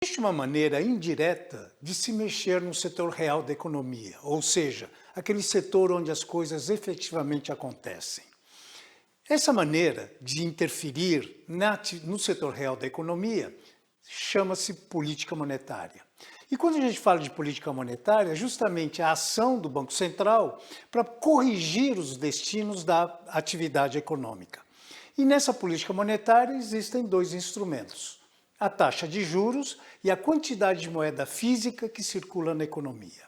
Existe uma maneira indireta de se mexer no setor real da economia, ou seja, aquele setor onde as coisas efetivamente acontecem. Essa maneira de interferir no setor real da economia chama-se política monetária. E quando a gente fala de política monetária, é justamente a ação do Banco Central para corrigir os destinos da atividade econômica. E nessa política monetária existem dois instrumentos: a taxa de juros e a quantidade de moeda física que circula na economia.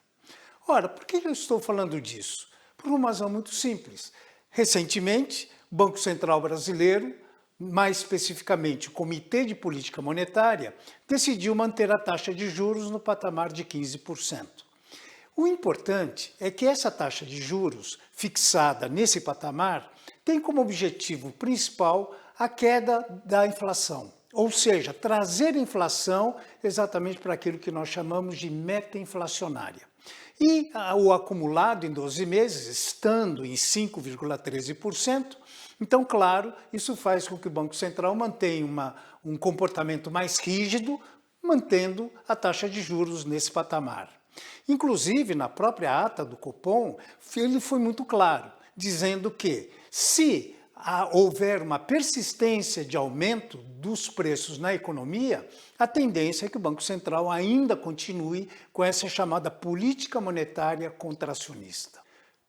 Ora, por que eu estou falando disso? Por uma razão muito simples. Recentemente, o Banco Central brasileiro, mais especificamente o Comitê de Política Monetária, decidiu manter a taxa de juros no patamar de 15%. O importante é que essa taxa de juros, fixada nesse patamar, tem como objetivo principal a queda da inflação. Ou seja, trazer a inflação exatamente para aquilo que nós chamamos de meta inflacionária. E o acumulado em 12 meses, estando em 5,13%, então, claro, isso faz com que o Banco Central mantenha um comportamento mais rígido, mantendo a taxa de juros nesse patamar. Inclusive, na própria ata do Copom, ele foi muito claro, dizendo que se houver uma persistência de aumento dos preços na economia, a tendência é que o Banco Central ainda continue com essa chamada política monetária contracionista.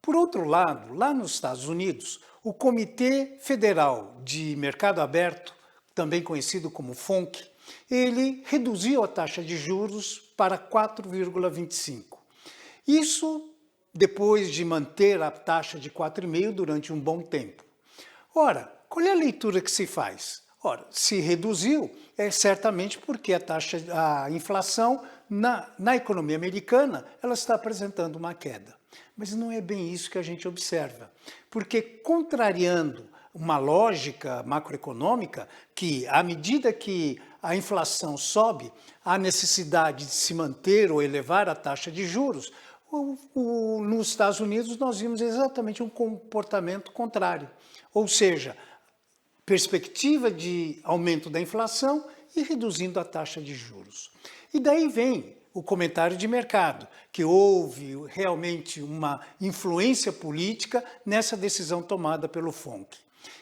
Por outro lado, lá nos Estados Unidos, o Comitê Federal de Mercado Aberto, também conhecido como FONC, ele reduziu a taxa de juros para 4,25. Isso depois de manter a taxa de 4,5 durante um bom tempo. Ora, qual é a leitura que se faz? Ora, se reduziu, é certamente porque a inflação na economia americana ela está apresentando uma queda. Mas não é bem isso que a gente observa, porque contrariando uma lógica macroeconômica que, à medida que a inflação sobe, há necessidade de se manter ou elevar a taxa de juros, nos Estados Unidos nós vimos exatamente um comportamento contrário, ou seja, perspectiva de aumento da inflação e reduzindo a taxa de juros. E daí vem o comentário de mercado, que houve realmente uma influência política nessa decisão tomada pelo FONC.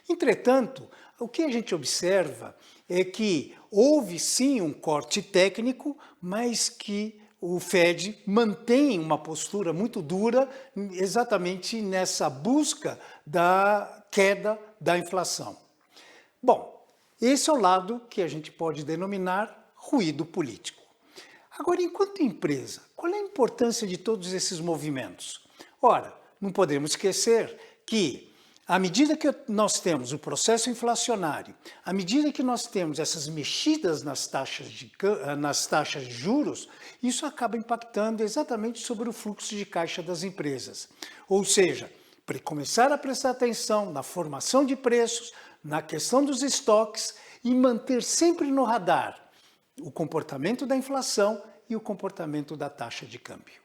Entretanto, o que a gente observa é que houve sim um corte técnico, mas que o Fed mantém uma postura muito dura exatamente nessa busca da queda da inflação. Bom, esse é o lado que a gente pode denominar ruído político. Agora, enquanto empresa, qual é a importância de todos esses movimentos? Ora, não podemos esquecer que, à medida que nós temos o processo inflacionário, à medida que nós temos essas mexidas nas taxas de juros, isso acaba impactando exatamente sobre o fluxo de caixa das empresas. Ou seja, para começar a prestar atenção na formação de preços, na questão dos estoques e manter sempre no radar o comportamento da inflação e o comportamento da taxa de câmbio.